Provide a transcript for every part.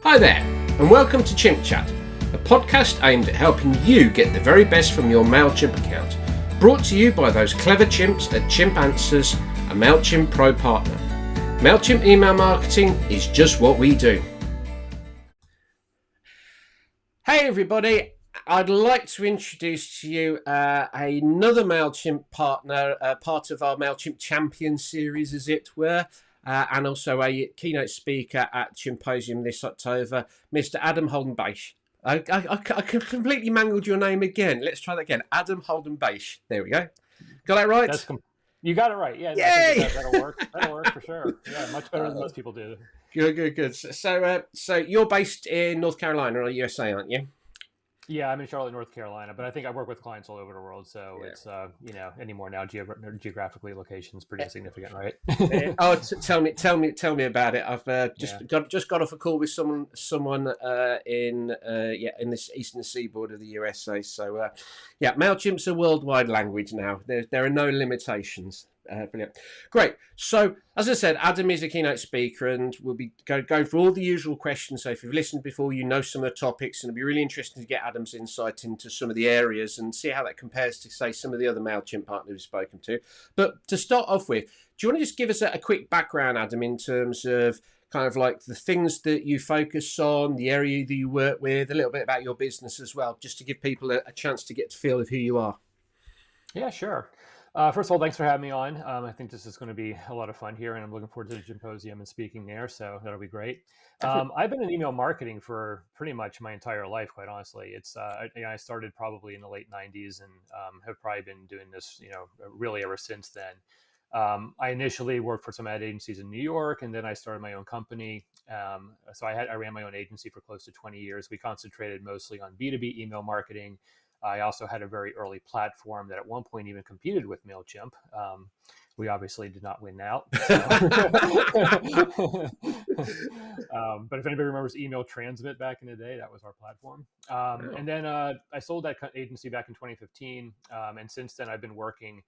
Hi there, and welcome to Chimp Chat, a podcast aimed at helping you get the very best from your Mailchimp account. Brought to you by those clever chimps at Chimpantsys, a Mailchimp Pro partner. Mailchimp email marketing is just what we do. Hey everybody, I'd like to introduce to you another Mailchimp partner, part of our Mailchimp Champion series, as it were. And also a keynote speaker at Chimposium this October, Mr. Adam Holden-Bache. I completely mangled your name again. Let's try that again. Adam Holden-Bache. There we go. Got that right? You got it right. Yeah, Yay! That'll work. That'll work for sure. Yeah, much better than most people do. Good. So you're based in North Carolina or USA, aren't you? Yeah, I'm in Charlotte, North Carolina, but I think I work with clients all over the world, so it's anymore now. Geographically, location's pretty significant, right? Tell me about it. I've just got off a call with someone in this eastern seaboard of the USA. So Mailchimp's a worldwide language now. There are no limitations. Brilliant. Great. So, as I said, Adam is a keynote speaker and we'll be going through all the usual questions. So if you've listened before, you know some of the topics, and it'll be really interesting to get Adam's insight into some of the areas and see how that compares to, say, some of the other Mailchimp partners we've spoken to. But to start off with, do you want to just give us a quick background, Adam, in terms of kind of like the things that you focus on, the area that you work with, a little bit about your business as well, just to give people a chance to get to feel of who you are? Yeah, sure. First of all, thanks for having me on. I think this is going to be a lot of fun here, and I'm looking forward to the Chimposium and speaking there, so that'll be great. I've been in email marketing for pretty much my entire life, quite honestly. I started probably in the late 90s and have probably been doing this, really ever since then. I initially worked for some ad agencies in New York, and then I started my own company. So I ran my own agency for close to 20 years. We concentrated mostly on B2B email marketing. I also had a very early platform that at one point even competed with Mailchimp. We obviously did not win out. So. But if anybody remembers Email Transmit back in the day, that was our platform. And then I sold that agency back in 2015. And since then, I've been working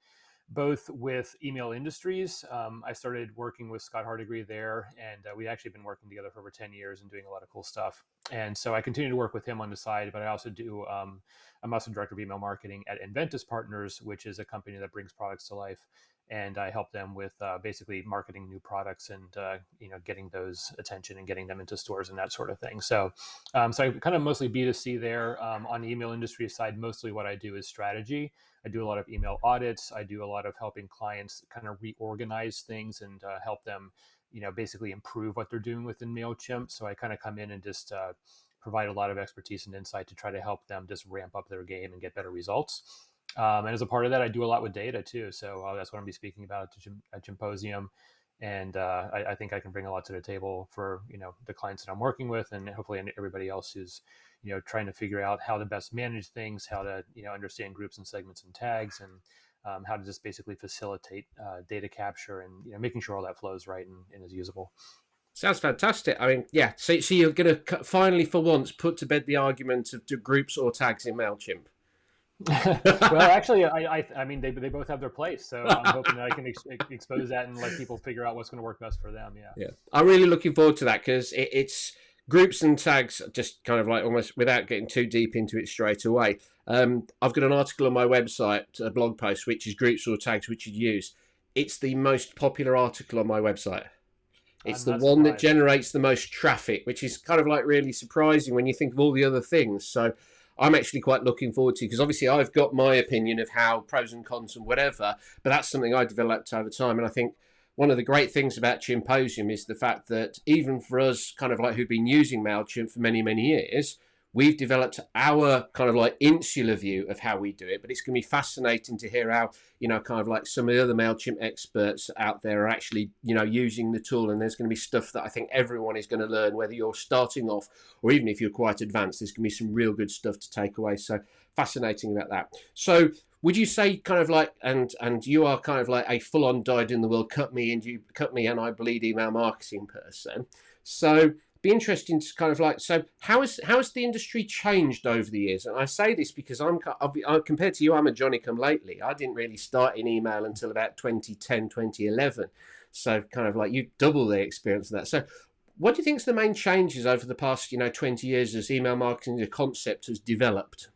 both with email industries. I started working with Scott Hardigree there, and we'd actually been working together for over 10 years and doing a lot of cool stuff. And so I continue to work with him on the side, but I also do, I'm also director of email marketing at Enventsys Partners, which is a company that brings products to life. And I help them with basically marketing new products and, getting those attention and getting them into stores and that sort of thing. So I kind of mostly B2C there. On the email industry side, mostly what I do is strategy. I do a lot of email audits. I do a lot of helping clients kind of reorganize things and help them, basically improve what they're doing within Mailchimp. So I kind of come in and just provide a lot of expertise and insight to try to help them just ramp up their game and get better results. And as a part of that, I do a lot with data too. So that's what I'm be speaking about at Chimposium. And I think I can bring a lot to the table for, the clients that I'm working with, and hopefully everybody else who's, trying to figure out how to best manage things, how to, understand groups and segments and tags, and how to just basically facilitate data capture and, making sure all that flows right and is usable. Sounds fantastic. I mean, yeah. So you're going to finally, for once, put to bed the argument of do groups or tags in Mailchimp. Well, actually, I mean, they both have their place, so I'm hoping that I can expose that and let people figure out what's going to work best for them. Yeah. I'm really looking forward to that because it's groups and tags, just kind of like almost without getting too deep into it straight away. I've got an article on my website, a blog post, which is groups or tags which you use. It's the most popular article on my website. It's the one that generates the most traffic, which is kind of like really surprising when you think of all the other things. So I'm actually quite looking forward to, because obviously I've got my opinion of how pros and cons and whatever, but that's something I developed over time. And I think one of the great things about Chimposium is the fact that even for us kind of like who've been using Mailchimp for many, many years, we've developed our kind of like insular view of how we do it. But it's going to be fascinating to hear how, kind of like some of the other Mailchimp experts out there are actually, using the tool. And there's going to be stuff that I think everyone is going to learn, whether you're starting off or even if you're quite advanced. There's going to be some real good stuff to take away. So fascinating about that. So would you say kind of like, and you are kind of like a full-on dyed in the world, cut me and I bleed email marketing person. So be interesting to kind of like, so how has the industry changed over the years? And I say this because I'm compared to you, I'm a Johnny come lately. I didn't really start in email until about 2010, 2011. So kind of like you double the experience of that. So What do you think is the main changes over the past 20 years as email marketing as a concept has developed?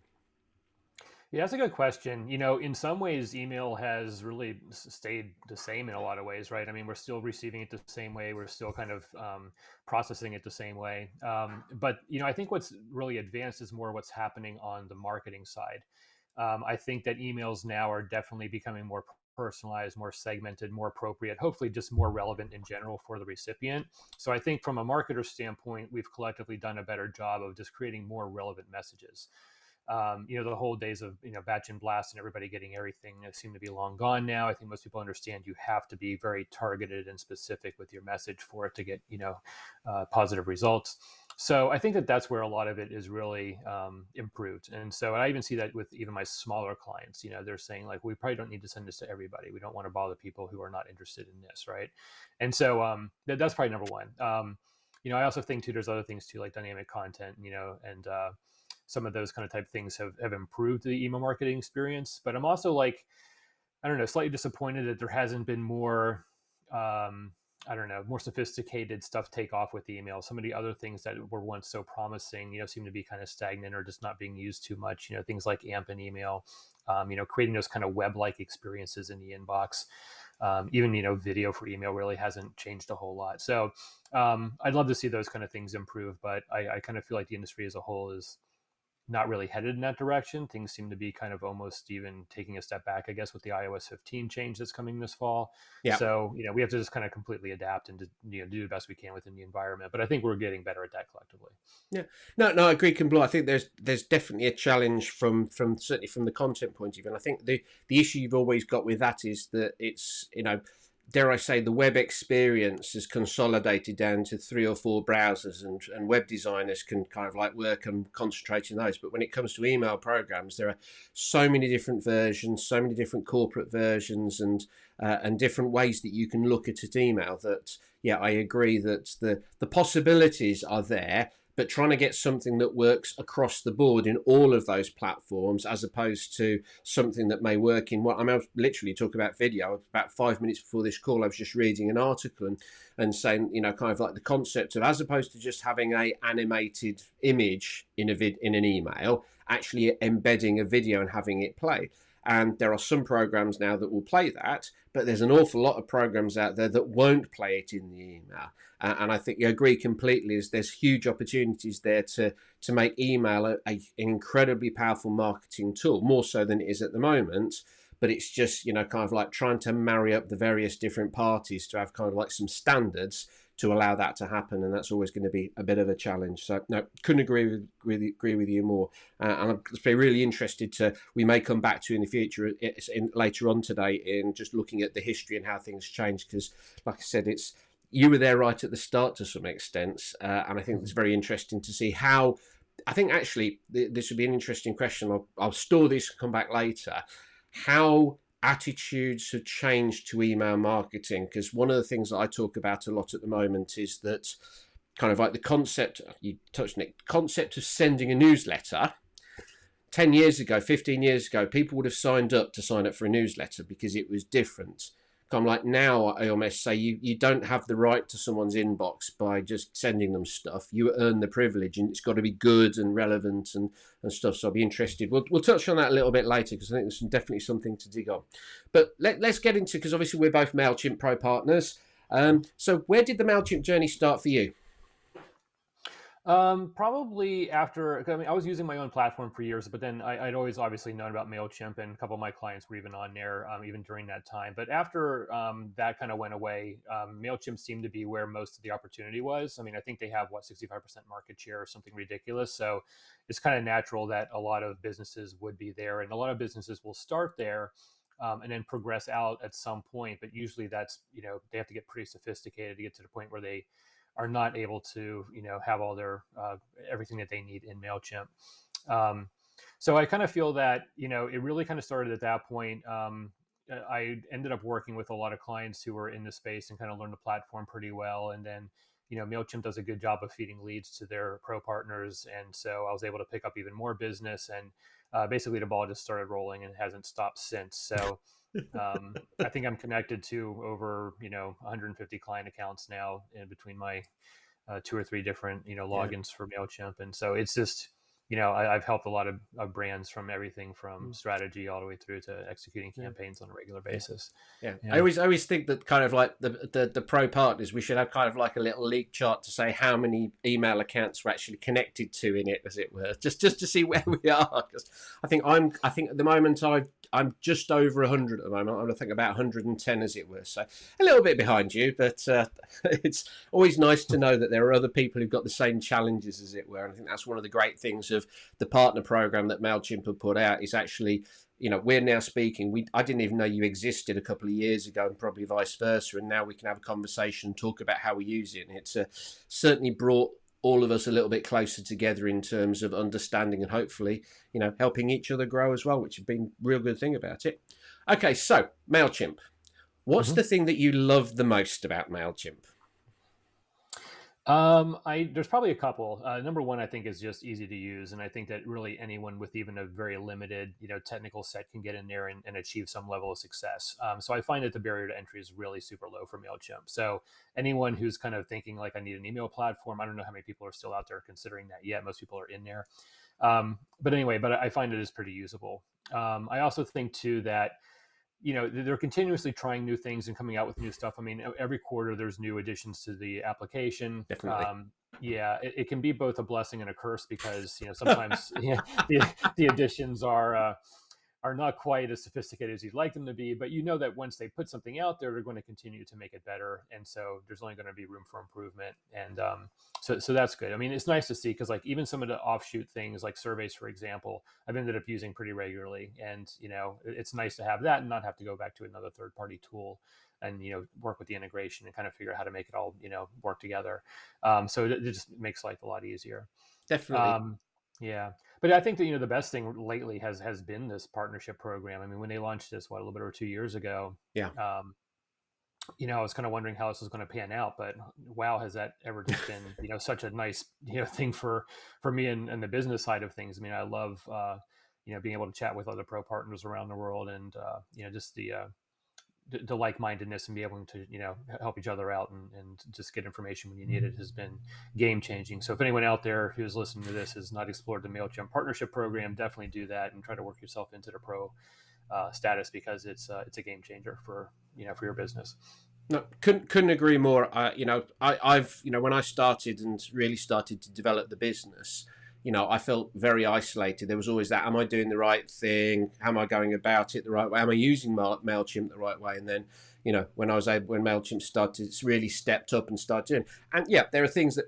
Yeah, that's a good question. In some ways, email has really stayed the same in a lot of ways, right? I mean, we're still receiving it the same way. We're still kind of processing it the same way. But I think what's really advanced is more what's happening on the marketing side. I think that emails now are definitely becoming more personalized, more segmented, more appropriate, hopefully just more relevant in general for the recipient. So I think from a marketer standpoint, we've collectively done a better job of just creating more relevant messages. The whole days of batch and blast and everybody getting everything seem to be long gone now. I think most people understand you have to be very targeted and specific with your message for it to get positive results. So I think that that's where a lot of it is really improved. And so I even see that with even my smaller clients. They're saying like, we probably don't need to send this to everybody. We don't want to bother people who are not interested in this, right? And so that's probably number one. I also think too, there's other things too, like dynamic content, and some of those kind of type things have improved the email marketing experience. But I'm also like, I don't know, slightly disappointed that there hasn't been more, more sophisticated stuff take off with the email. Some of the other things that were once so promising, seem to be kind of stagnant or just not being used too much. Things like AMP and email, creating those kind of web-like experiences in the inbox. Even video for email really hasn't changed a whole lot. So I'd love to see those kind of things improve, but I kind of feel like the industry as a whole is not really headed in that direction. Things seem to be kind of almost even taking a step back, I guess, with the iOS 15 change that's coming this fall. Yeah. So, we have to just kind of completely adapt and do the best we can within the environment. But I think we're getting better at that collectively. Yeah, no, I agree completely. I think there's definitely a challenge from certainly from the content point of view. And I think the issue you've always got with that is that it's dare I say, the web experience is consolidated down to 3 or 4 browsers, and web designers can kind of like work and concentrate on those. But when it comes to email programs, there are so many different versions, so many different corporate versions, and different ways that you can look at an email. That I agree that the possibilities are there, but trying to get something that works across the board in all of those platforms, as opposed to something that may work in what I was literally talking about video. About 5 minutes before this call, I was just reading an article and saying, kind of like the concept of, as opposed to just having a animated image in an email, actually embedding a video and having it play. And there are some programs now that will play that, but there's an awful lot of programs out there that won't play it in the email. And I think you agree completely, is there's huge opportunities there to make email an incredibly powerful marketing tool, more so than it is at the moment. But it's just, kind of like trying to marry up the various different parties to have kind of like some standards to allow that to happen, and that's always going to be a bit of a challenge. So no, couldn't agree with you more. And I'm really interested to, we may come back to in the future, later on today, in just looking at the history and how things change, because like I said, you were there right at the start to some extent, and I think it's very interesting to see how. I think actually this would be an interesting question. I'll store this and come back later. How attitudes have changed to email marketing, because one of the things that I talk about a lot at the moment is that kind of like the concept, you touched on it, concept of sending a newsletter. 10 years ago, 15 years ago, people would have signed up for a newsletter because it was different. Kind of like now, I almost say you don't have the right to someone's inbox by just sending them stuff. You earn the privilege, and it's got to be good and relevant and stuff. So I'll be interested. We'll touch on that a little bit later, because I think there's definitely something to dig on. But let's get into, because obviously we're both Mailchimp Pro partners. So where did the Mailchimp journey start for you? Probably after, I mean, I was using my own platform for years, but then I'd always obviously known about Mailchimp, and a couple of my clients were even on there, even during that time. But after that kind of went away, Mailchimp seemed to be where most of the opportunity was. I mean, I think they have 65% market share or something ridiculous. So it's kind of natural that a lot of businesses would be there, and a lot of businesses will start there. And then progress out at some point, but usually that's, they have to get pretty sophisticated to get to the point where they are not able to, have all their everything that they need in Mailchimp. So I kind of feel that, it really kind of started at that point. I ended up working with a lot of clients who were in the space and kind of learned the platform pretty well. And then, Mailchimp does a good job of feeding leads to their pro partners, and so I was able to pick up even more business. And basically, the ball just started rolling and hasn't stopped since. So. I think I'm connected to over 150 client accounts now in between my 2 or 3 different, Yeah. logins for Mailchimp, and so it's just, I've helped a lot of brands from everything from Mm. strategy all the way through to executing Yeah. campaigns on a regular Yeah. basis. Yeah, I Yeah. always think that kind of like the pro partners, we should have kind of like a little league chart to say how many email accounts we're actually connected to in it, as it were, just to see where we are. Because I think at the moment I'm just over 100 at the moment. I think about 110, as it were. So a little bit behind you, but it's always nice to know that there are other people who've got the same challenges, as it were. And I think that's one of the great things of the partner program that Mailchimp have put out, is actually, we're now speaking. I didn't even know you existed a couple of years ago, and probably vice versa. And now we can have a conversation and talk about how we use it. And it's certainly brought all of us a little bit closer together in terms of understanding and hopefully, helping each other grow as well, which has been a real good thing about it. Okay, so Mailchimp. What's Mm-hmm. the thing that you love the most about Mailchimp? There's probably a couple. Number one, I think, is just easy to use, and I think that really anyone with even a very limited, technical set can get in there and achieve some level of success. So I find that the barrier to entry is really super low for Mailchimp. So anyone who's kind of thinking like, I need an email platform, I don't know how many people are still out there considering that yet. Most people are in there, but anyway, but I find it is pretty usable. I also think too that they're continuously trying new things and coming out with new stuff. I mean, every quarter there's new additions to the application. Definitely. Yeah, it can be both a blessing and a curse, because sometimes the additions are not quite as sophisticated as you'd like them to be, but that once they put something out there, they're going to continue to make it better, and so there's only going to be room for improvement, and so that's good. I mean, it's nice to see, because like even some of the offshoot things like surveys, for example, I've ended up using pretty regularly, and it's nice to have that and not have to go back to another third-party tool and work with the integration and kind of figure out how to make it all work together. So it just makes life a lot easier. Definitely. Um, yeah, but I think that the best thing lately has been this partnership program. I mean, when they launched this, a little bit over 2 years ago, Yeah. I was kind of wondering how this was going to pan out, but wow, has that ever just been such a nice thing for me and the business side of things. I mean, I love being able to chat with other pro partners around the world, and just the like-mindedness and be able to help each other out and just get information when you need it has been game changing. So if anyone out there who's listening to this has not explored the Mailchimp partnership program, definitely do that and try to work yourself into the pro status, because it's a game changer for for your business. No, couldn't agree more. I've when I started and really started to develop the business, I felt very isolated. There was always that: am I doing the right thing? Am I going about it the right way? Am I using Mailchimp the right way? And then, when Mailchimp started, it's really stepped up and started doing. And yeah, there are things that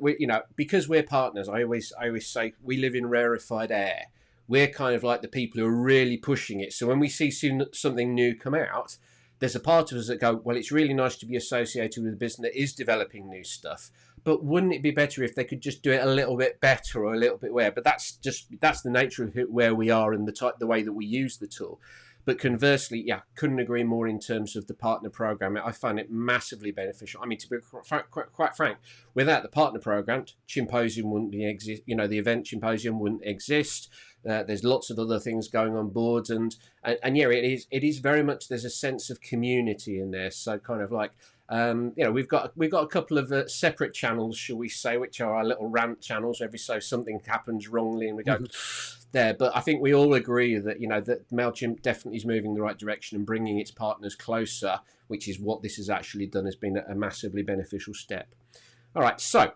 because we're partners. I always say we live in rarefied air. We're kind of like the people who are really pushing it. So when we see something new come out, there's a part of us that go, well, it's really nice to be associated with a business that is developing new stuff, but wouldn't it be better if they could just do it a little bit better or a little bit where? But that's the nature of where we are and the way that we use the tool. But conversely, yeah, couldn't agree more in terms of the partner program. I find it massively beneficial. I mean, to be quite frank, without the partner program, Chimposium wouldn't be exist. The event Chimposium wouldn't exist. There's lots of other things going on board, and yeah, it is very much, there's a sense of community in there. So kind of like, we've got a couple of separate channels, shall we say, which are our little rant channels. Every so something happens wrongly, and we go there. But I think we all agree that that Mailchimp definitely is moving in the right direction and bringing its partners closer, which is what this has actually done. Has been a massively beneficial step. All right, so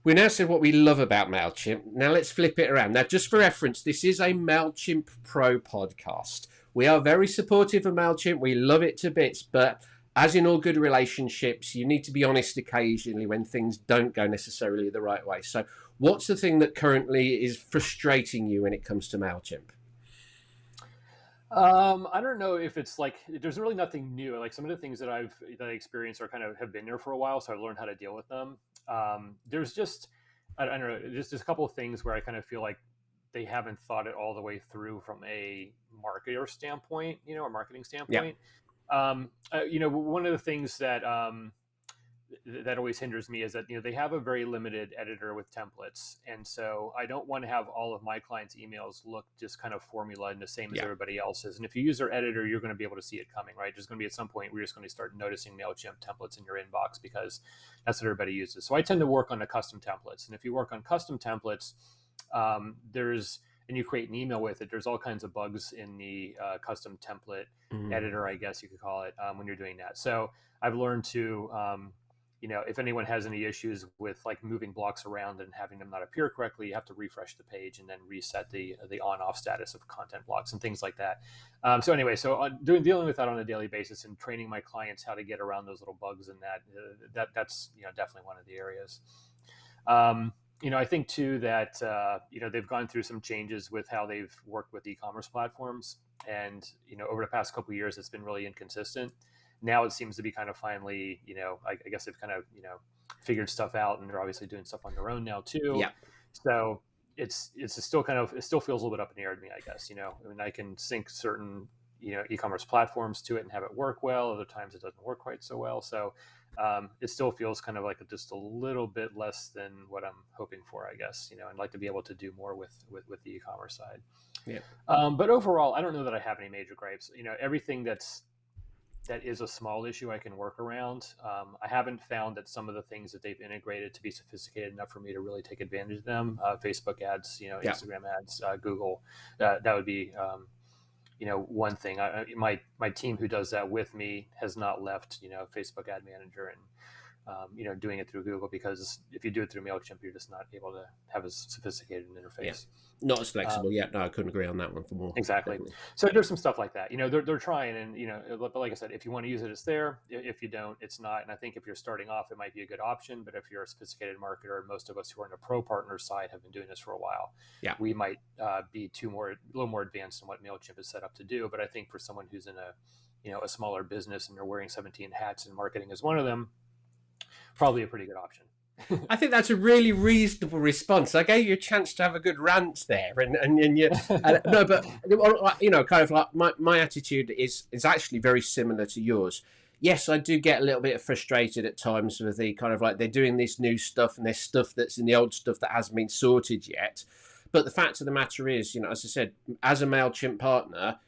we now said what we love about Mailchimp. Now let's flip it around. Now, just for reference, this is a Mailchimp Pro podcast. We are very supportive of Mailchimp. We love it to bits, but as in all good relationships, you need to be honest occasionally when things don't go necessarily the right way. So what's the thing that currently is frustrating you when it comes to Mailchimp? I don't know if it's like there's really nothing new. Like some of the things that I experienced are kind of have been there for a while, so I've learned how to deal with them. There's just I don't know, just a couple of things where I kind of feel like they haven't thought it all the way through from a marketer standpoint, or marketing Yeah. standpoint. One of the things that that always hinders me is that, they have a very limited editor with templates. And so I don't want to have all of my clients' emails look just kind of formula and the same as everybody else's. And if you use their editor, you're going to be able to see it coming, right? There's going to be at some point where you're just going to start noticing Mailchimp templates in your inbox because that's what everybody uses. So I tend to work on the custom templates. And if you work on custom templates, and you create an email with it, there's all kinds of bugs in the custom template editor, I guess you could call it, when you're doing that. So I've learned to, if anyone has any issues with like moving blocks around and having them not appear correctly, you have to refresh the page and then reset the on-off status of content blocks and things like that. So anyway, dealing with that on a daily basis and training my clients how to get around those little bugs and that's definitely one of the areas. I think too that they've gone through some changes with how they've worked with e-commerce platforms, and over the past couple of years, it's been really inconsistent. Now it seems to be kind of finally, I guess they've kind of figured stuff out, and they're obviously doing stuff on their own now too. Yeah. So it still feels a little bit up in the air to me, I guess. I mean, I can sync certain e-commerce platforms to it and have it work well. Other times it doesn't work quite so well. So it still feels kind of like just a little bit less than what I'm hoping for, I guess. I'd like to be able to do more with the e-commerce side. Yeah. But overall, I don't know that I have any major gripes. Everything that is a small issue I can work around. I haven't found that some of the things that they've integrated to be sophisticated enough for me to really take advantage of them. Facebook ads, Instagram ads, Google, that would be, one thing. My team who does that with me has not left, Facebook Ad Manager and, doing it through Google, because if you do it through Mailchimp, you're just not able to have as sophisticated an interface. Yeah. Not as flexible yet. No, I couldn't agree on that one for more. Exactly. Definitely. So there's some stuff like that. They're trying, and but like I said, if you want to use it, it's there. If you don't, it's not. And I think if you're starting off, it might be a good option. But if you're a sophisticated marketer, and most of us who are on the pro partner side have been doing this for a while, we might be a little more advanced in what Mailchimp is set up to do. But I think for someone who's in a smaller business and they're wearing 17 hats and marketing is one of them, probably a pretty good option. I think that's a really reasonable response. I gave you a chance to have a good rant there, and you no, but kind of like my attitude is actually very similar to yours. Yes, I do get a little bit frustrated at times with the kind of like they're doing this new stuff and there's stuff that's in the old stuff that hasn't been sorted yet. But the fact of the matter is, as I said, as a Mailchimp partner,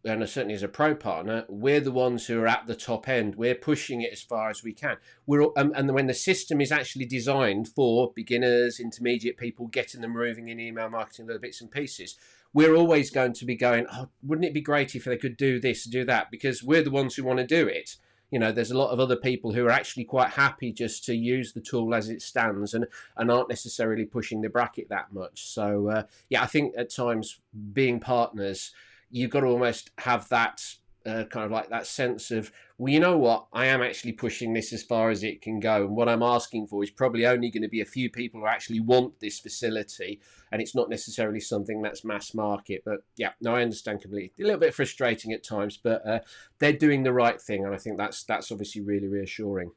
and certainly as a pro partner, we're the ones who are at the top end. We're pushing it as far as we can. And when the system is actually designed for beginners, intermediate people, getting them moving in email marketing, little bits and pieces, we're always going to be going, oh, wouldn't it be great if they could do this, do that? Because we're the ones who want to do it. There's a lot of other people who are actually quite happy just to use the tool as it stands and aren't necessarily pushing the bracket that much. So, I think at times being partners, you've got to almost have that kind of like that sense of, well, you know what, I am actually pushing this as far as it can go. And what I'm asking for is probably only going to be a few people who actually want this facility. And it's not necessarily something that's mass market. But I understand completely. A little bit frustrating at times, but they're doing the right thing. And I think that's obviously really reassuring.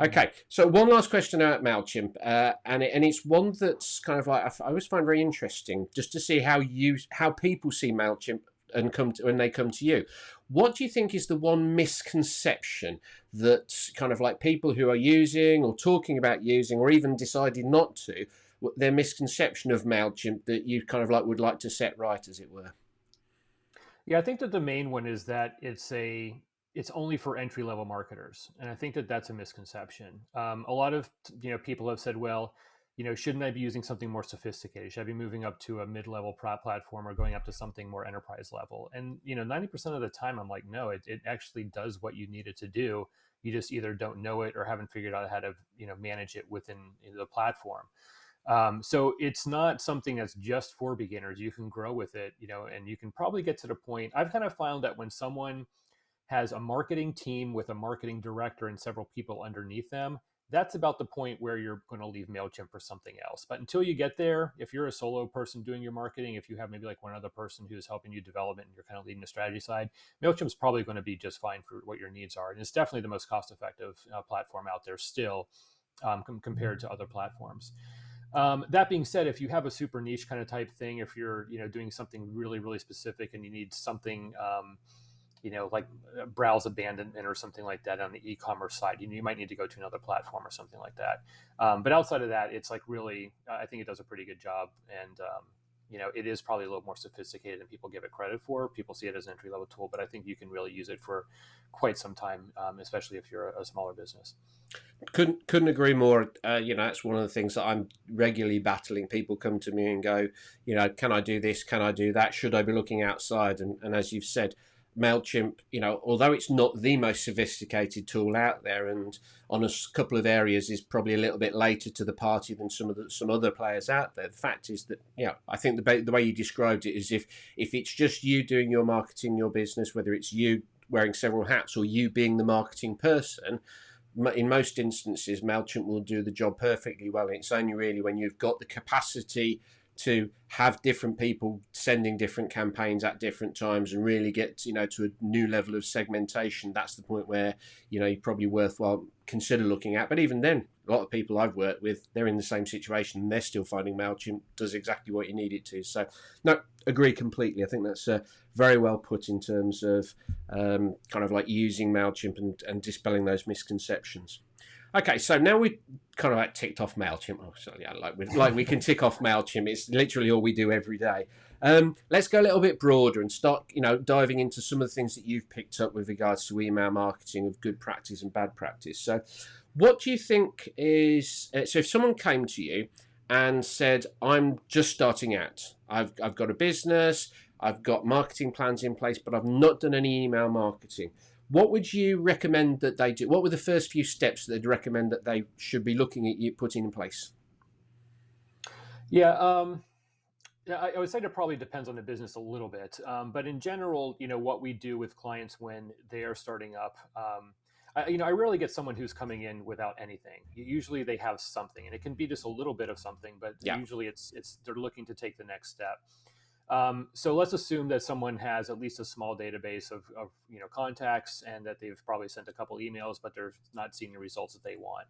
Okay, so one last question about Mailchimp, and it's one that's kind of like I always find very interesting, just to see how people see Mailchimp and when they come to you. What do you think is the one misconception that kind of like people who are using or talking about using or even decided not to, their misconception of Mailchimp that you kind of like would like to set right, as it were? Yeah, I think that the main one is that it's only for entry-level marketers, and I think that that's a misconception. A lot of people have said, well, shouldn't I be using something more sophisticated? Should I be moving up to a mid-level platform or going up to something more enterprise level? And 90% of the time, I'm like, no, it actually does what you need it to do. You just either don't know it or haven't figured out how to manage it within the platform. So it's not something that's just for beginners. You can grow with it, and you can probably get to the point. I've kind of found that when someone has a marketing team with a marketing director and several people underneath them, that's about the point where you're going to leave Mailchimp for something else. But until you get there, if you're a solo person doing your marketing, if you have maybe like one other person who's helping you develop it and you're kind of leading the strategy side, Mailchimp's probably going to be just fine for what your needs are. And it's definitely the most cost-effective platform out there still, compared to other platforms. That being said, if you have a super niche kind of type thing, if you're doing something really, really specific and you need something like browse abandonment or something like that on the e-commerce side. You might need to go to another platform or something like that. But outside of that, it's like really, I think it does a pretty good job. And, it is probably a little more sophisticated than people give it credit for. People see it as an entry-level tool, but I think you can really use it for quite some time, especially if you're a smaller business. Couldn't agree more. That's one of the things that I'm regularly battling. People come to me and go, can I do this? Can I do that? Should I be looking outside? And as you've said, Mailchimp, although it's not the most sophisticated tool out there, and on a couple of areas is probably a little bit later to the party than some other players out there. The fact is that, I think the way you described it is if it's just you doing your marketing, your business, whether it's you wearing several hats or you being the marketing person, in most instances, Mailchimp will do the job perfectly well. It's only really when you've got the capacity to have different people sending different campaigns at different times and really get to a new level of segmentation, that's the point where you're probably worthwhile consider looking at. But even then, a lot of people I've worked with, they're in the same situation and they're still finding Mailchimp does exactly what you need it to. So no, agree completely. I think that's very well put in terms of kind of like using Mailchimp and dispelling those misconceptions. Okay, so now we kind of like ticked off Mailchimp. Oh, sorry, yeah, like we can tick off Mailchimp. It's literally all we do every day. Let's go a little bit broader and start, diving into some of the things that you've picked up with regards to email marketing of good practice and bad practice. So, what do you think is so? If someone came to you and said, "I'm just starting out. I've got a business. I've got marketing plans in place, but I've not done any email marketing." What would you recommend that they do? What were the first few steps that they'd recommend that they should be looking at you putting in place? Yeah, I would say it probably depends on the business a little bit. But in general, what we do with clients when they are starting up, I rarely get someone who's coming in without anything. Usually they have something, and it can be just a little bit of something, but usually it's they're looking to take the next step. So let's assume that someone has at least a small database of contacts, and that they've probably sent a couple emails, but they're not seeing the results that they want.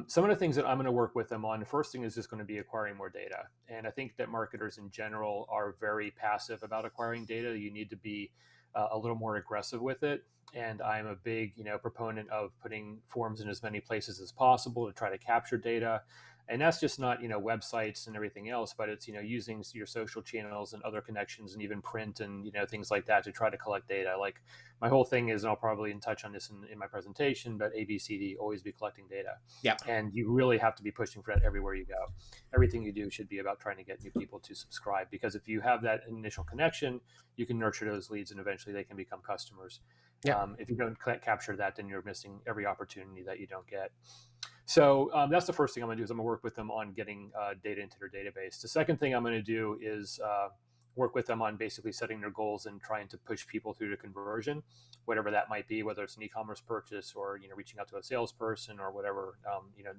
Some of the things that I'm going to work with them on, the first thing is just going to be acquiring more data. And I think that marketers in general are very passive about acquiring data. You need to be a little more aggressive with it. And I'm a big, proponent of putting forms in as many places as possible to try to capture data. And that's just not, websites and everything else, but it's, using your social channels and other connections and even print and, things like that to try to collect data. Like my whole thing is, and I'll probably touch on this in my presentation, but ABCD, always be collecting data. Yeah. And you really have to be pushing for that everywhere you go. Everything you do should be about trying to get new people to subscribe, because if you have that initial connection, you can nurture those leads and eventually they can become customers. Yeah. If you don't capture that, then you're missing every opportunity that you don't get. So that's the first thing I'm going to do is I'm going to work with them on getting data into their database. The second thing I'm going to do is work with them on basically setting their goals and trying to push people through to conversion, whatever that might be, whether it's an e-commerce purchase or reaching out to a salesperson or whatever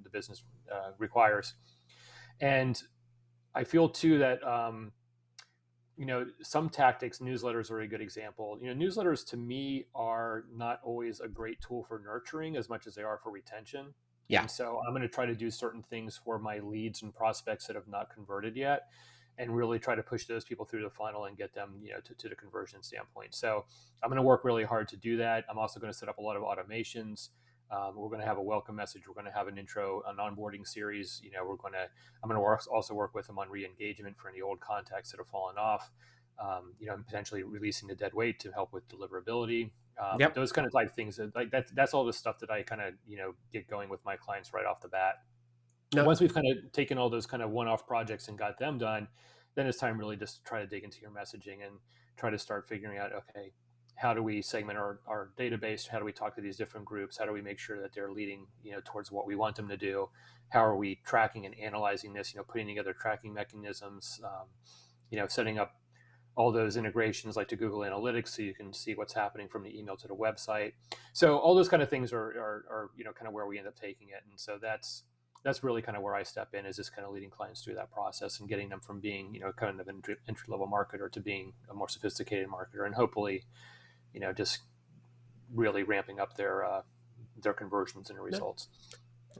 the business requires. And I feel too that some tactics, newsletters are a good example. Newsletters to me are not always a great tool for nurturing as much as they are for retention. Yeah. And so I'm going to try to do certain things for my leads and prospects that have not converted yet, and really try to push those people through the funnel and get them, to the conversion standpoint. So I'm going to work really hard to do that. I'm also going to set up a lot of automations. We're going to have a welcome message. We're going to have an intro, an onboarding series. I'm going to also work with them on re-engagement for any old contacts that have fallen off. And potentially releasing the dead weight to help with deliverability. Those kind of type things. That's all the stuff that I kind of get going with my clients right off the bat. No. Once we've kind of taken all those kind of one-off projects and got them done, then it's time really just to try to dig into your messaging and try to start figuring out, okay, how do we segment our database? How do we talk to these different groups? How do we make sure that they're leading towards what we want them to do? How are we tracking and analyzing this? Putting together tracking mechanisms. Setting up all those integrations like to Google Analytics, so you can see what's happening from the email to the website. So all those kind of things are kind of where we end up taking it. And so that's really kind of where I step in, is just kind of leading clients through that process and getting them from being, kind of an entry-level marketer to being a more sophisticated marketer, and hopefully, just really ramping up their conversions and results.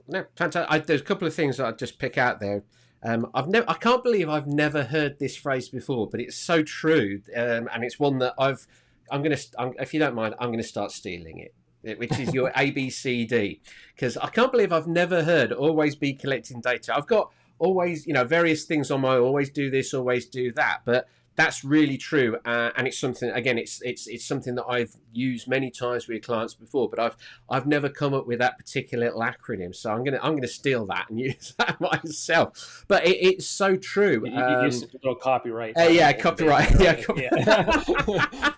No, fantastic. There's a couple of things that I'd just pick out there. I can't believe I've never heard this phrase before, but it's so true, and it's one that I've if you don't mind, I'm gonna start stealing it, which is your ABCD, because I can't believe I've never heard always be collecting data. I've got always, various things on my always do this, always do that, but that's really true, and it's something. Again, it's something that I've used many times with clients before, but I've never come up with that particular little acronym. So I'm gonna steal that and use that myself. But it's so true. You just a little copyright. Yeah, copyright. Right? Yeah, Yeah.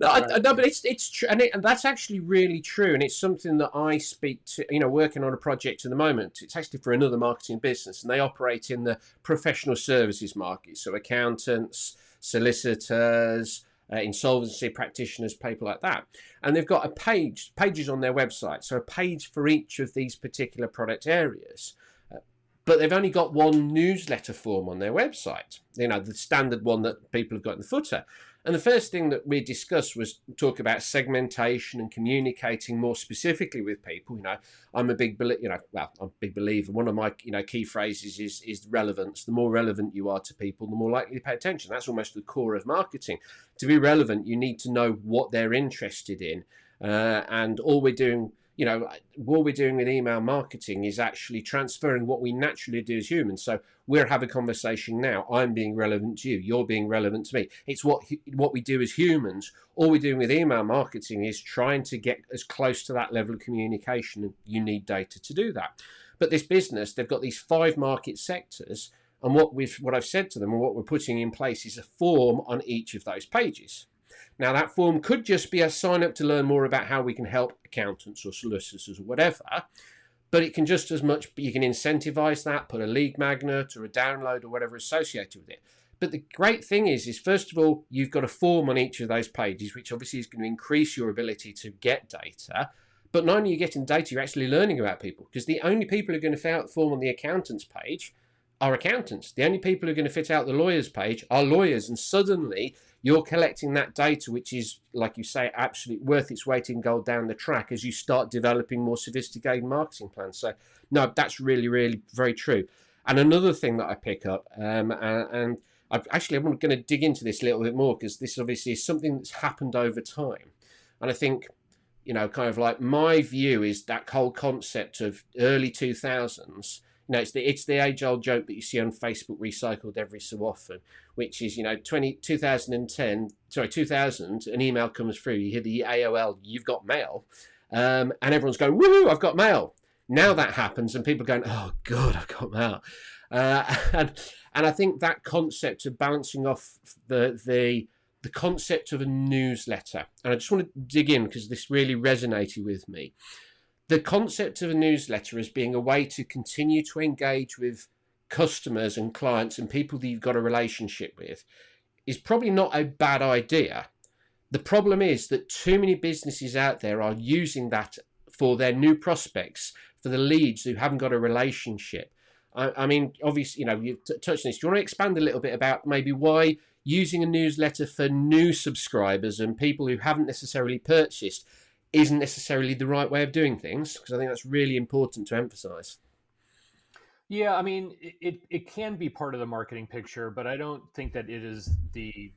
no, but it's true, and that's actually really true, and it's something that I speak to. Working on a project at the moment. It's actually for another marketing business, and they operate in the professional services market, so accountants, solicitors, insolvency practitioners, people like that, and they've got pages on their website, so a page for each of these particular product areas. But they've only got one newsletter form on their website, the standard one that people have got in the footer. And the first thing that we discussed was talk about segmentation and communicating more specifically with people. I'm a big believer. I'm a big believer. One of my key phrases is relevance. The more relevant you are to people, the more likely to pay attention. That's almost the core of marketing. To be relevant, you need to know what they're interested in, and all we're doing with email marketing is actually transferring what we naturally do as humans. So we're having a conversation now. I'm being relevant to you. You're being relevant to me. It's what we do as humans. All we're doing with email marketing is trying to get as close to that level of communication, and you need data to do that. But this business, they've got these 5 market sectors, and what I've said to them and what we're putting in place is a form on each of those pages. Now, that form could just be a sign up to learn more about how we can help accountants or solicitors or whatever, but it can just as much, you can incentivize that, put a lead magnet or a download or whatever associated with it. But the great thing is first of all, you've got a form on each of those pages, which obviously is going to increase your ability to get data. But not only are you getting data, you're actually learning about people, because the only people who are going to fill out the form on the accountant's page are accountants. The only people who are going to fit out the lawyer's page are lawyers, and suddenly you're collecting that data, which is, like you say, absolutely worth its weight in gold down the track as you start developing more sophisticated marketing plans. So, no, that's really, really very true. And another thing that I pick up, and I'm going to dig into this a little bit more, because this obviously is something that's happened over time. And I think, kind of like my view is that whole concept of early 2000s. It's the age-old joke that you see on Facebook recycled every so often, which is, 2000, an email comes through, you hear the AOL, you've got mail, and everyone's going, woohoo, I've got mail. Now that happens, and people are going, oh, God, I've got mail. And I think that concept of balancing off the concept of a newsletter, and I just want to dig in because this really resonated with me. The concept of a newsletter as being a way to continue to engage with customers and clients and people that you've got a relationship with is probably not a bad idea. The problem is that too many businesses out there are using that for their new prospects, for the leads who haven't got a relationship. I mean, obviously, you've touched on this. Do you want to expand a little bit about maybe why using a newsletter for new subscribers and people who haven't necessarily purchased isn't necessarily the right way of doing things? Because I think that's really important to emphasize. Yeah, I mean, it can be part of the marketing picture, but I don't think that it is the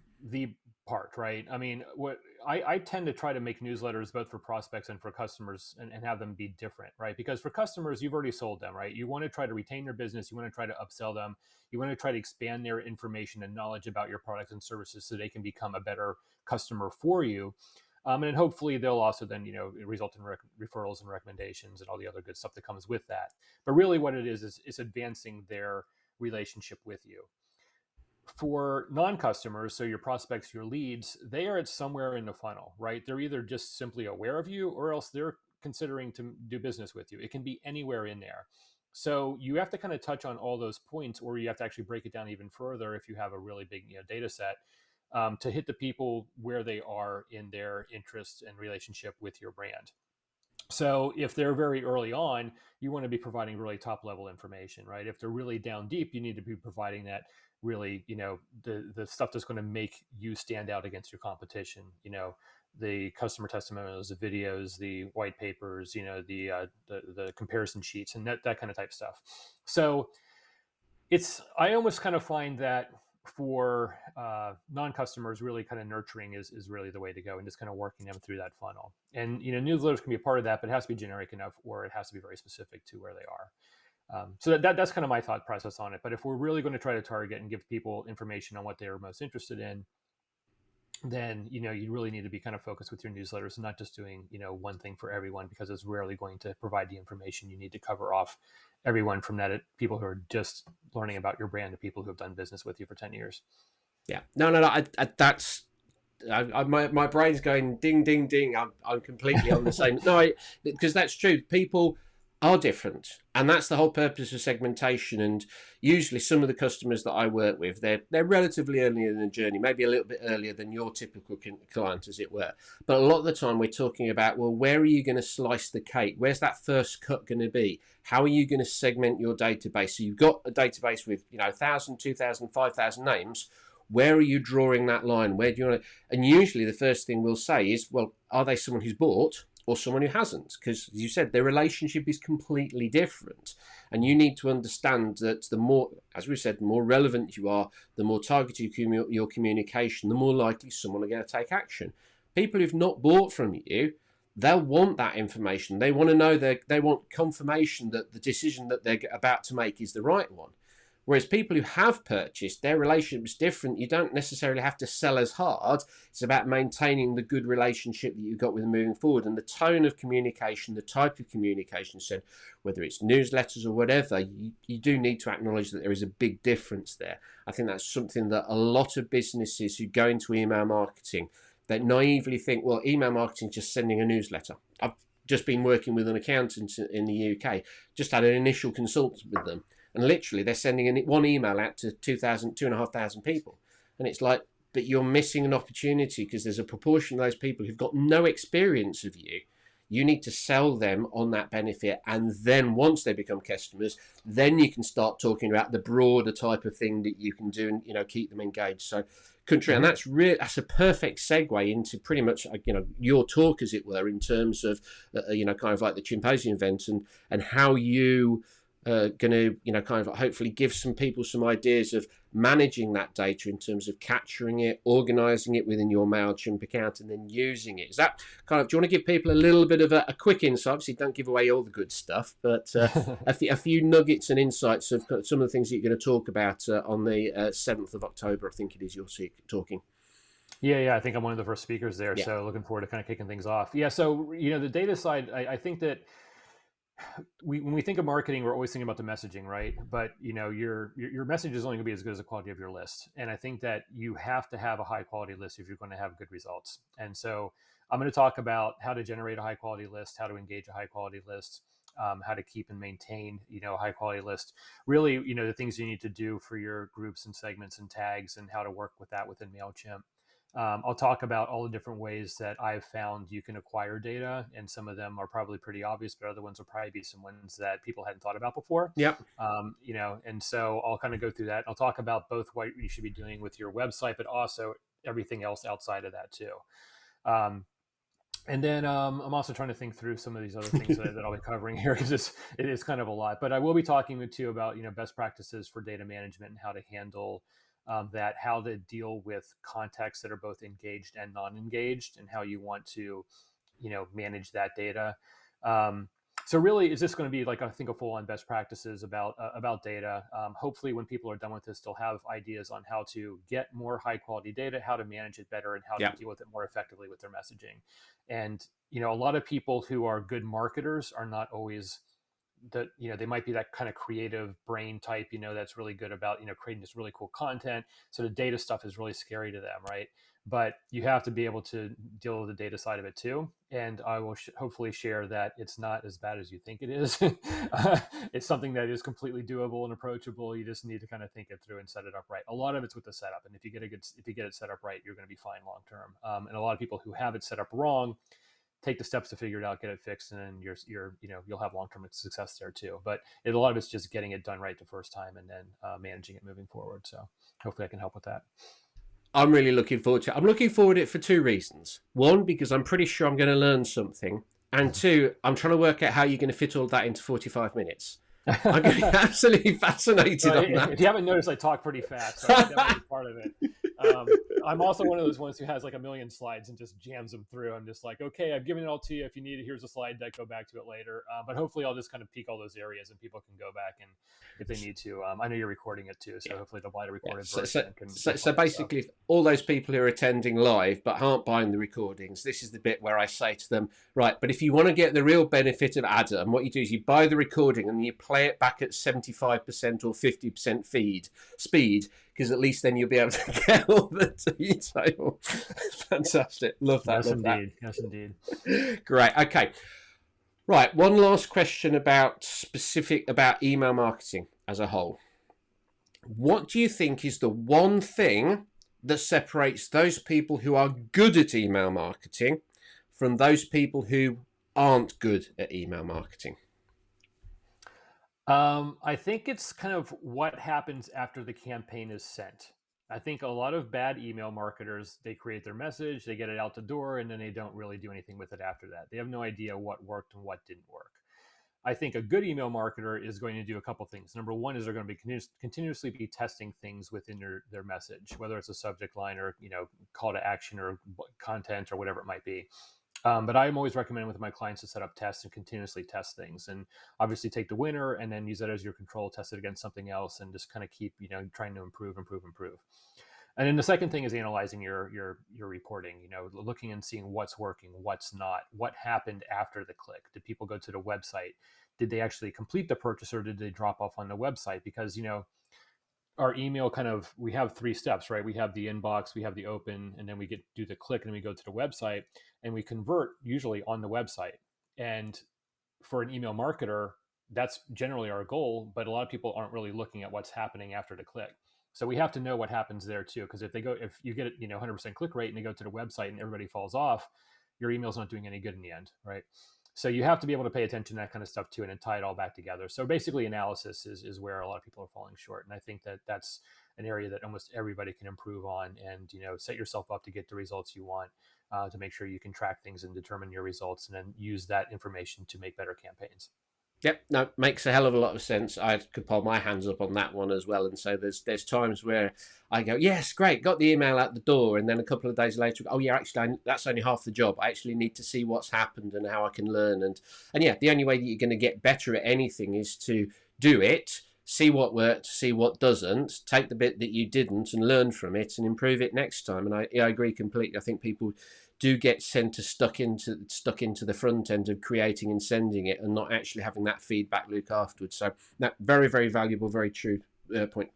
part, right? I mean, what I tend to try to make newsletters both for prospects and for customers and have them be different, right? Because for customers, you've already sold them, right? You want to try to retain their business. You want to try to upsell them. You want to try to expand their information and knowledge about your products and services so they can become a better customer for you. And then hopefully they'll also then, result in referrals and recommendations and all the other good stuff that comes with that. But really what it is advancing their relationship with you. For non-customers, so your prospects, your leads, they are at somewhere in the funnel, right? They're either just simply aware of you or else they're considering to do business with you. It can be anywhere in there. So you have to kind of touch on all those points, or you have to actually break it down even further if you have a really big data set. To hit the people where they are in their interest and relationship with your brand. So if they're very early on, you want to be providing really top level information, right? If they're really down deep, you need to be providing that really, the stuff that's going to make you stand out against your competition, the customer testimonials, the videos, the white papers, the comparison sheets and that kind of type stuff. So I almost kind of find that for non-customers, really kind of nurturing is really the way to go, and just kind of working them through that funnel. And newsletters can be a part of that, but it has to be generic enough, or it has to be very specific to where they are. So that's kind of my thought process on it. But if we're really going to try to target and give people information on what they are most interested in, then you really need to be kind of focused with your newsletters and not just doing one thing for everyone, because it's rarely going to provide the information you need to cover off everyone, from that people who are just learning about your brand to people who have done business with you for 10 years. Yeah, no, that's my brain's going ding ding ding. I'm completely on the same. No, because that's true. People are different, and that's the whole purpose of segmentation. And usually some of the customers that I work with, they're relatively early in the journey, maybe a little bit earlier than your typical client, as it were. But a lot of the time we're talking about, well, where are you going to slice the cake? Where's that first cut going to be? How are you going to segment your database? So you've got a database with 1,000, 2,000, 5,000 names. Where are you drawing that line? Where do you want to? And usually the first thing we'll say is, well, are they someone who's bought or someone who hasn't? Because, as you said, their relationship is completely different. And you need to understand that the more, as we said, the more relevant you are, the more targeted your communication, the more likely someone are going to take action. People who've not bought from you, they'll want that information. They want to know, they want confirmation that the decision that they're about to make is the right one. Whereas people who have purchased, their relationship is different. You don't necessarily have to sell as hard. It's about maintaining the good relationship that you've got with them moving forward. And the tone of communication, the type of communication, so whether it's newsletters or whatever, you do need to acknowledge that there is a big difference there. I think that's something that a lot of businesses who go into email marketing, they naively think, well, email marketing is just sending a newsletter. I've just been working with an accountant in the UK, just had an initial consult with them. And literally, they're sending one email out to 2,500 people. And it's like, but you're missing an opportunity, because there's a proportion of those people who've got no experience of you. You need to sell them on that benefit. And then once they become customers, then you can start talking about the broader type of thing that you can do and, keep them engaged. So, and that's a perfect segue into pretty much, your talk, as it were, in terms of, kind of like the Chimposium event and how you going to, kind of hopefully give some people some ideas of managing that data in terms of capturing it, organizing it within your Mailchimp account, and then using it. Is that kind of, do you want to give people a little bit of a quick insight? Obviously, don't give away all the good stuff, but a few nuggets and insights of some of the things that you're going to talk about on the 7th of October, I think it is, you're talking. Yeah, I think I'm one of the first speakers there, yeah. So looking forward to kind of kicking things off. Yeah, so, the data side, I think that when we think of marketing, we're always thinking about the messaging, right? But your message is only going to be as good as the quality of your list. And I think that you have to have a high quality list if you're going to have good results. And so I'm going to talk about how to generate a high quality list, how to engage a high quality list, how to keep and maintain, a high quality list. Really, the things you need to do for your groups and segments and tags, and how to work with that within Mailchimp. I'll talk about all the different ways that I've found you can acquire data, and some of them are probably pretty obvious, but other ones will probably be some ones that people hadn't thought about before. Yep. And so I'll kind of go through that. I'll talk about both what you should be doing with your website, but also everything else outside of that too. And then I'm also trying to think through some of these other things that I'll be covering here, because it is kind of a lot. But I will be talking with you about best practices for data management and how to handle that, how to deal with contacts that are both engaged and non-engaged, and how you want to, manage that data. So really, is this going to be like, I think, a full-on best practices about data? Hopefully, when people are done with this, they'll have ideas on how to get more high-quality data, how to manage it better, and how to deal with it more effectively with their messaging. And a lot of people who are good marketers are not always that, they might be that kind of creative brain type, that's really good about, creating this really cool content. So the data stuff is really scary to them, right? But you have to be able to deal with the data side of it too. And I will hopefully share that it's not as bad as you think it is. It's something that is completely doable and approachable. You just need to kind of think it through and set it up right. A lot of it's with the setup. And if you get it set up right, you're going to be fine long-term. And a lot of people who have it set up wrong take the steps to figure it out, get it fixed, and then you'll have long-term success there too. But a lot of it's just getting it done right the first time, and then managing it moving forward. So hopefully I can help with that. I'm really looking forward to it. I'm looking forward to it for two reasons. One, because I'm pretty sure I'm going to learn something. And two, I'm trying to work out how you're going to fit all that into 45 minutes. I'm going to be absolutely fascinated on If that. you haven't noticed, I talk pretty fast, so I definitely part of it. I'm also one of those ones who has like a million slides and just jams them through. I'm just like, okay, I've given it all to you. If you need it, here's a slide deck. Go back to it later. But hopefully, I'll just kind of peek all those areas, and people can go back and if they need to. I know you're recording it too, so hopefully they'll buy the recorded version. So basically, if all those people who are attending live but aren't buying the recordings, this is the bit where I say to them, right, but if you want to get the real benefit of Adam, what you do is you buy the recording and you play it back at 75% or 50% speed, because at least then you'll be able to get all the detail. Fantastic. Love that. Yes, indeed. Yes, indeed. Great. Okay. Right. One last question about email marketing as a whole. What do you think is the one thing that separates those people who are good at email marketing from those people who aren't good at email marketing? I think it's kind of what happens after the campaign is sent. I think a lot of bad email marketers, they create their message, they get it out the door, and then they don't really do anything with it after that. They have no idea what worked and what didn't work. I think a good email marketer is going to do a couple things. Number one is they're going to be continuously be testing things within their message, whether it's a subject line or call to action or content or whatever it might be. But I'm always recommending with my clients to set up tests and continuously test things, and obviously take the winner and then use that as your control, test it against something else, and just kind of keep trying to improve. And then the second thing is analyzing your reporting, looking and seeing what's working, what's not, what happened after the click. Did people go to the website? Did they actually complete the purchase, or did they drop off on the website? Because, our email we have three steps, right? We have the inbox, we have the open, and then we do the click, and then we go to the website, and we convert usually on the website. And for an email marketer, that's generally our goal, but a lot of people aren't really looking at what's happening after the click. So we have to know what happens there too, because if you get 100% click rate and they go to the website and everybody falls off, your email's not doing any good in the end, right? So you have to be able to pay attention to that kind of stuff too, and then tie it all back together. So basically, analysis is where a lot of people are falling short, and I think that's an area that almost everybody can improve on, and set yourself up to get the results you want, to make sure you can track things and determine your results, and then use that information to make better campaigns. Yep, no, makes a hell of a lot of sense. I could pull my hands up on that one as well. And so there's times where I go, yes, great, got the email out the door. And then a couple of days later, oh yeah, actually, that's only half the job. I actually need to see what's happened and how I can learn. And yeah, the only way that you're going to get better at anything is to do it, see what worked, see what doesn't, take the bit that you didn't and learn from it and improve it next time. And I agree completely. I think people do get stuck into the front end of creating and sending it, and not actually having that feedback loop afterwards. So that very, very valuable, very true point.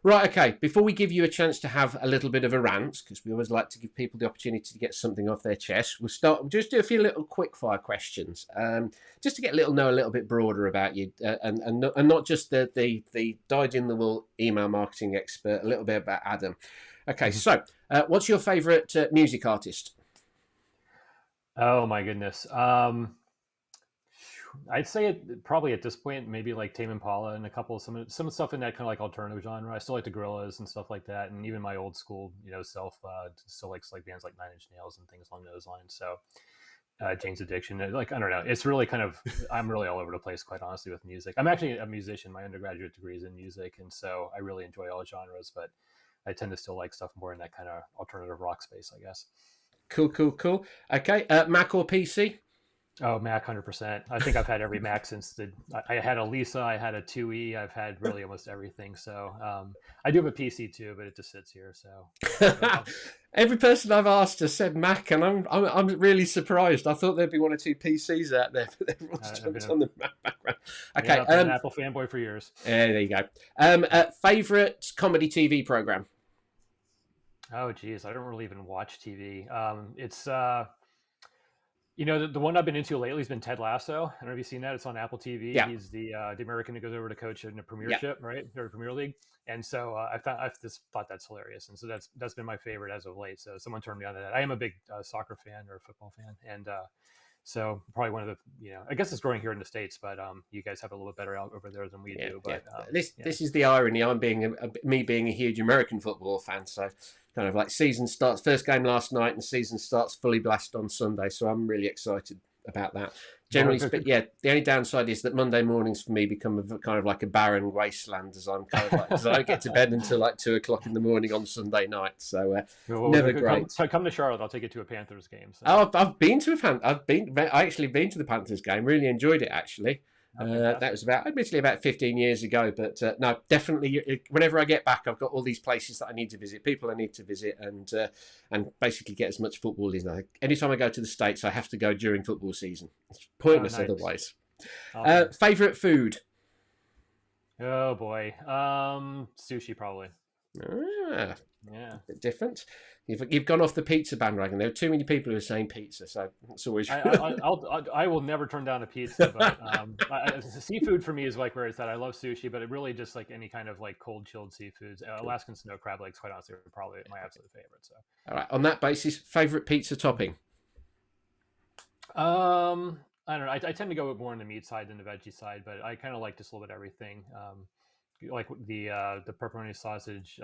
Right, okay, before we give you a chance to have a little bit of a rant, because we always like to give people the opportunity to get something off their chest, we'll just do a few little quick fire questions, just to get know a little bit broader about you, and not just the dyed-in-the-wool email marketing expert, a little bit about Adam. Okay, so what's your favourite music artist? Oh my goodness. I'd say probably at this point, maybe like Tame Impala and a couple of some stuff in that kind of like alternative genre. I still like the Gorillaz and stuff like that, and even my old school, self still likes like bands like Nine Inch Nails and things along those lines. So Jane's Addiction, like I don't know, it's really kind of I'm really all over the place, quite honestly, with music. I'm actually a musician. My undergraduate degree is in music, and so I really enjoy all genres, but I tend to still like stuff more in that kind of alternative rock space, I guess. Cool. Okay, Mac or PC? Oh, Mac, 100%. I think I've had every Mac since I had a Lisa, I had a 2E, I've had really almost everything. So I do have a PC too, but it just sits here. So every person I've asked has said Mac, and I'm really surprised. I thought there'd be one or two PCs out there, but everyone's jumped on the Mac background. Okay, yeah, I've been an Apple fanboy for years. There you go. Favorite comedy TV program? Oh, geez, I don't really even watch TV. It's the one I've been into lately has been Ted Lasso. I don't know if you've seen that. It's on Apple TV. Yeah. He's the American who goes over to coach in the Premiership, right, or Premier League. And so I've just thought that's hilarious, and so that's been my favorite as of late. So someone turned me on to that. I am a big soccer fan or football fan, and so probably one of the I guess it's growing here in the States, but you guys have a little bit better out over there than we do. But this is the irony. I'm me being a huge American football fan, so. Kind of like season starts, first game last night, and season starts fully blast on Sunday. So I'm really excited about that. generally, yeah. The only downside is that Monday mornings for me become kind of like a barren wasteland, as I'm kind of like, because I don't get to bed until like 2 o'clock in the morning on Sunday night. So never great. Come to Charlotte. I'll take you to a Panthers game. So. Oh, I've been to I actually been to the Panthers game. Really enjoyed it actually. That was admittedly about 15 years ago, but no, definitely. Whenever I get back, I've got all these places that I need to visit, people I need to visit, and basically get as much football in. Anytime I go to the States, I have to go during football season. It's pointless otherwise. Awesome. Favorite food? Oh boy, sushi probably. Yeah, a bit different. You've gone off the pizza bandwagon. There are too many people who are saying pizza, so it's always. I will never turn down a pizza, but seafood for me is like where it's at. I love sushi, but it really just like any kind of like cold chilled seafoods. Alaskan snow crab legs, quite honestly, are probably my absolute favorite. So, all right. On that basis, favorite pizza topping? I don't know. I tend to go more on the meat side than the veggie side, but I kind of like just a little bit of everything. Like the pepperoni sausage,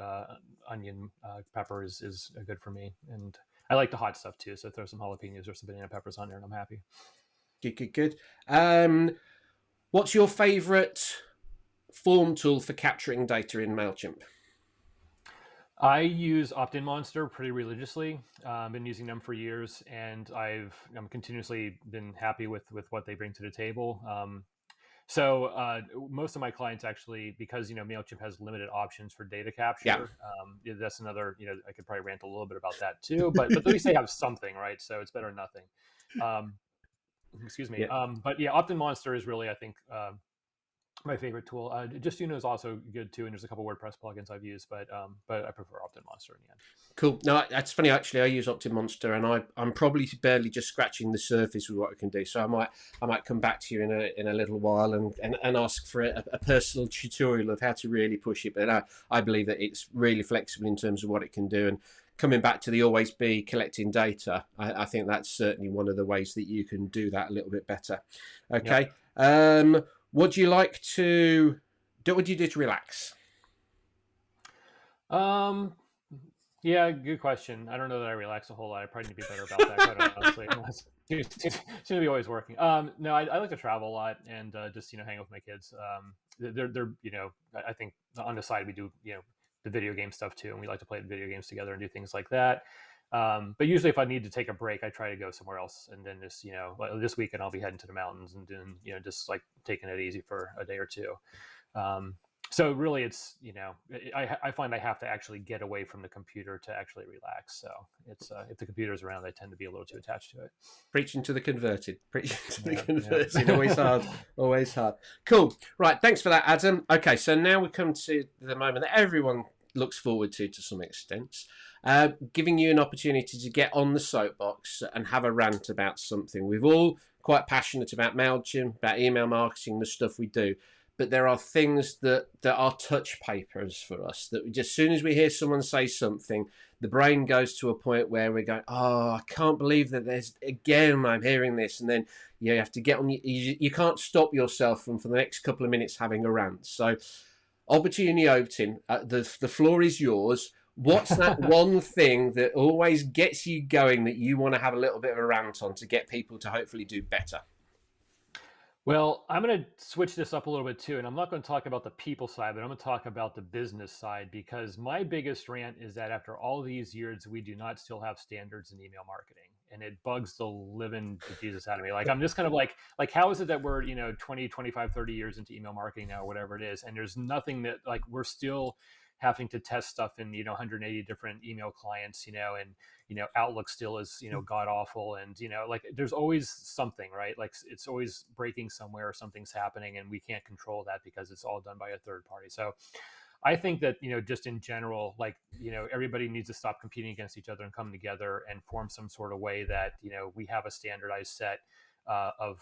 onion, pepper is good for me, and I like the hot stuff too. So throw some jalapenos or some banana peppers on there, and I'm happy. Good. What's your favorite form tool for capturing data in Mailchimp? I use Opt-in Monster pretty religiously. I've been using them for years, and I'm continuously been happy with what they bring to the table. So most of my clients actually, because Mailchimp has limited options for data capture. Yeah. That's another. I could probably rant a little bit about that too, but at least they have something, right? So it's better than nothing. Excuse me. Yeah. But yeah, Opt-in Monster is really, I think, my favorite tool. Justuno is also good too, and there's a couple WordPress plugins I've used, but I prefer Opt-in Monster in the end. Cool. No, that's funny actually. I use Opt-in Monster, and I'm probably barely just scratching the surface with what I can do. So I might come back to you in a little while and ask for a personal tutorial of how to really push it. But I believe that it's really flexible in terms of what it can do. And coming back to the always be collecting data, I think that's certainly one of the ways that you can do that a little bit better. Okay. Yep. What do you like to do? What do you do to relax? Yeah, good question. I don't know that I relax a whole lot. I probably need to be better about that, quite honestly. Seems to be always working. No, I like to travel a lot and just hang out with my kids. They're I think on the side we do the video game stuff too, and we like to play video games together and do things like that. But usually if I need to take a break, I try to go somewhere else, and then just this weekend I'll be heading to the mountains and doing just like taking it easy for a day or two. So really it's I find I have to actually get away from the computer to actually relax. So it's if the computer's around, I tend to be a little too attached to it. Preaching to the converted. Always hard. Cool. Right, thanks for that, Adam. Okay, so now we come to the moment that everyone looks forward to some extent. Giving you an opportunity to get on the soapbox and have a rant about something. We're all quite passionate about Mailchimp, about email marketing, the stuff we do. But there are things that are touch papers for us, that just as soon as we hear someone say something, the brain goes to a point where we're going, oh, I can't believe that I'm hearing this. And then you have to get on, you can't stop yourself from for the next couple of minutes having a rant. So opportunity open, the floor is yours. What's that one thing that always gets you going that you want to have a little bit of a rant on to get people to hopefully do better? Well, I'm going to switch this up a little bit too, and I'm not going to talk about the people side, but I'm going to talk about the business side, because my biggest rant is that after all these years, we do not still have standards in email marketing, and it bugs the living Jesus out of me. Like, I'm just kind of like how is it that we're 20, 25, 30 years into email marketing now, or whatever it is, and there's nothing that, like, we're still having to test stuff in 180 different email clients, and Outlook still is god awful, and like there's always something, right? Like it's always breaking somewhere, or something's happening, and we can't control that because it's all done by a third party. So I think that just in general, like everybody needs to stop competing against each other and come together and form some sort of way that we have a standardized set of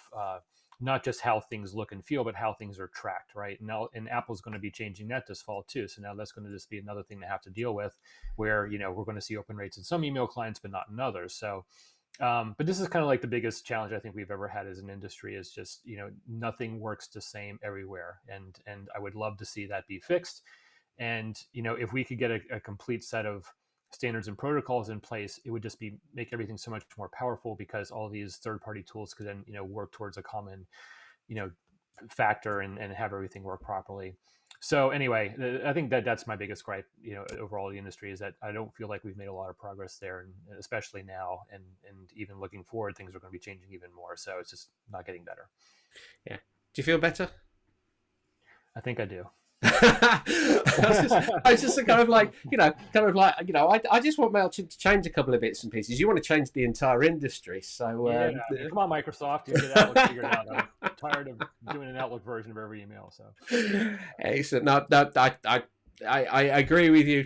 not just how things look and feel, but how things are tracked, right? And Apple's going to be changing that this fall too. So now that's going to just be another thing to have to deal with, where we're going to see open rates in some email clients, but not in others. So, but this is kind of like the biggest challenge I think we've ever had as an industry, is just nothing works the same everywhere, and I would love to see that be fixed. And if we could get a complete set of standards and protocols in place, it would just make everything so much more powerful, because all these third-party tools could then, work towards a common, factor and have everything work properly. So anyway, I think that's my biggest gripe, overall the industry, is that I don't feel like we've made a lot of progress there, and especially now, and even looking forward, things are going to be changing even more. So it's just not getting better. Yeah. Do you feel better? I think I do. I was just kind of like, I just want Mailchimp to change a couple of bits and pieces. You want to change the entire industry, so come on, Microsoft, you get Outlook figured out. I'm tired of doing an Outlook version of every email. So, excellent. No, I agree with you.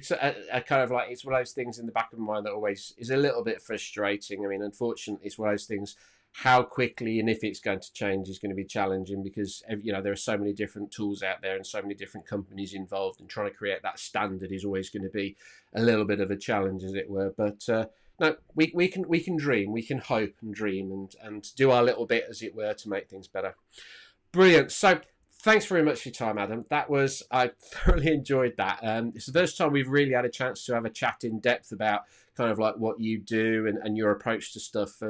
I kind of like, it's one of those things in the back of my mind that always is a little bit frustrating. I mean, unfortunately, it's one of those things. How quickly and if it's going to change is going to be challenging, because there are so many different tools out there and so many different companies involved, and trying to create that standard is always going to be a little bit of a challenge, as it were. But no, we can dream, we can hope and dream and do our little bit, as it were, to make things better. Brilliant. So thanks very much for your time, Adam. I thoroughly enjoyed that. It's the first time we've really had a chance to have a chat in depth about kind of like what you do and your approach to stuff,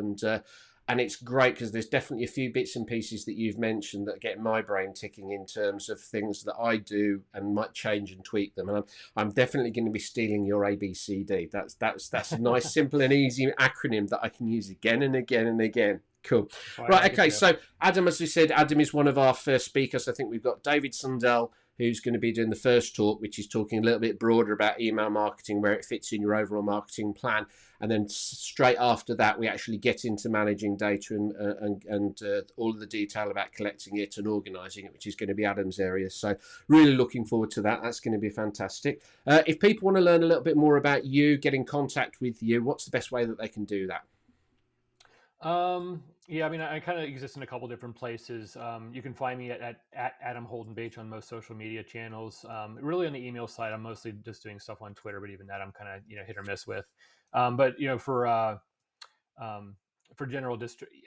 and it's great because there's definitely a few bits and pieces that you've mentioned that get my brain ticking in terms of things that I do and might change and tweak them. And I'm definitely going to be stealing your ABCD. That's a nice, simple and easy acronym that I can use again and again and again. Cool. Right, okay, so Adam, as we said, Adam is one of our first speakers. I think we've got David Sundell, who's going to be doing the first talk, which is talking a little bit broader about email marketing, where it fits in your overall marketing plan. And then straight after that, we actually get into managing data and all of the detail about collecting it and organising it, which is going to be Adam's area. So really looking forward to that. That's going to be fantastic. If people want to learn a little bit more about you, get in contact with you, what's the best way that they can do that? Yeah, I mean, I kind of exist in a couple different places. You can find me at Adam Holden-Bache on most social media channels. Really on the email side, I'm mostly just doing stuff on Twitter, but even that I'm kind of hit or miss with. But for general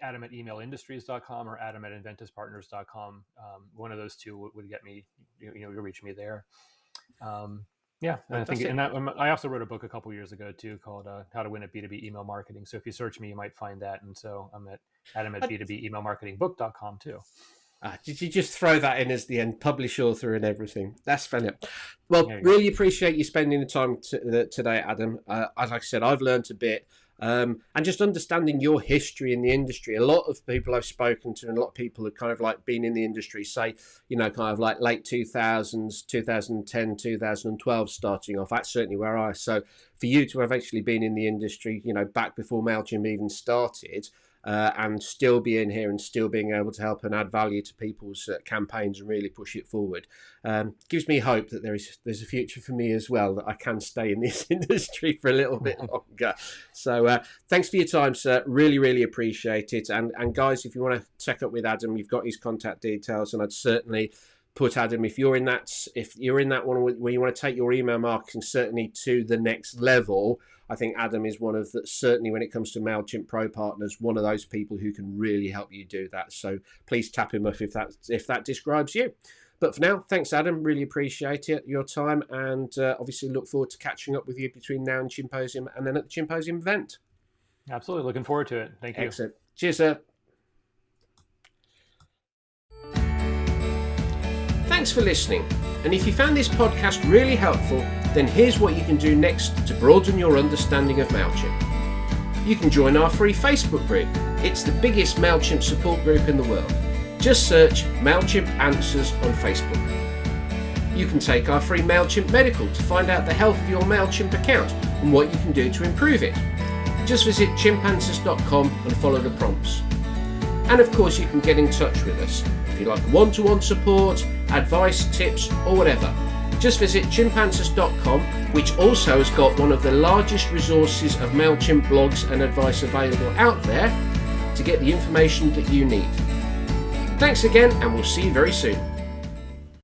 Adam at emailindustries.com or Adam at Enventsyspartners.com. One of those two would get me, you'll reach me there. Yeah, and I also wrote a book a couple years ago too called "How to Win at B2B Email Marketing." So if you search me, you might find that. And so I'm at Adam at B2BEmailMarketingBook.com too. Did you just throw that in as the end? Publish author and everything. That's funny. Well, really appreciate you spending the time today, Adam. Like I said, I've learned a bit. And just understanding your history in the industry. A lot of people I've spoken to and a lot of people who kind of like been in the industry say, kind of like late 2000s, 2010, 2012 starting off. That's certainly where I. So for you to have actually been in the industry, back before Mailchimp even started, and still be in here and still being able to help and add value to people's campaigns and really push it forward, gives me hope that there's a future for me as well, that I can stay in this industry for a little bit longer. So thanks for your time, sir. Really, really appreciate it. And guys, if you want to check up with Adam, you've got his contact details, and I'd certainly put Adam, if you're in that one where you want to take your email marketing certainly to the next level, I think Adam is one of the, certainly when it comes to Mailchimp Pro partners, one of those people who can really help you do that. So please tap him up if that describes you. But for now, thanks, Adam. Really appreciate it, your time, and obviously look forward to catching up with you between now and Chimposium, and then at the Chimposium event. Absolutely, looking forward to it. Thank you. Excellent. Cheers, sir. Thanks for listening. And if you found this podcast really helpful, then here's what you can do next to broaden your understanding of Mailchimp. You can join our free Facebook group. It's the biggest Mailchimp support group in the world. Just search Mailchimp Answers on Facebook. You can take our free Mailchimp Medical to find out the health of your Mailchimp account and what you can do to improve it. Just visit chimpanswers.com and follow the prompts. And of course, you can get in touch with us. If you like one-to-one support, advice, tips, or whatever, just visit chimpanswers.com, which also has got one of the largest resources of Mailchimp blogs and advice available out there to get the information that you need. Thanks again, and we'll see you very soon.